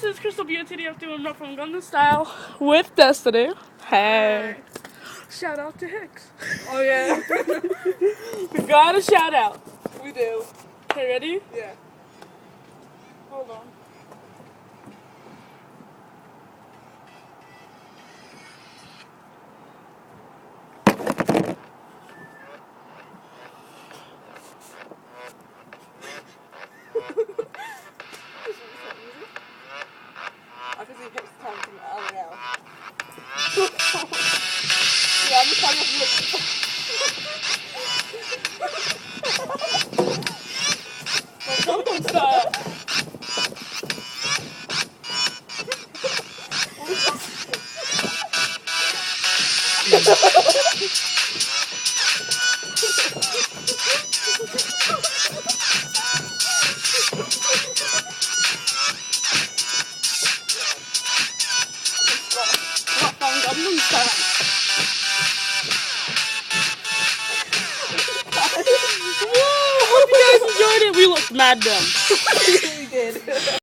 this is Crystal Beauty. I'm doing Rough from Gangnam Style with Destiny. Hey. Shout out to Hicks. Oh yeah. We got a shout out. We do. Okay, ready? Yeah. Hold on. I can see Hicks coming from out now. Yeah, I'm just trying to look. Gangnam Style. Rough from Gangnam Style. Woo! Hope you guys enjoyed it. We looked mad dumb. We did.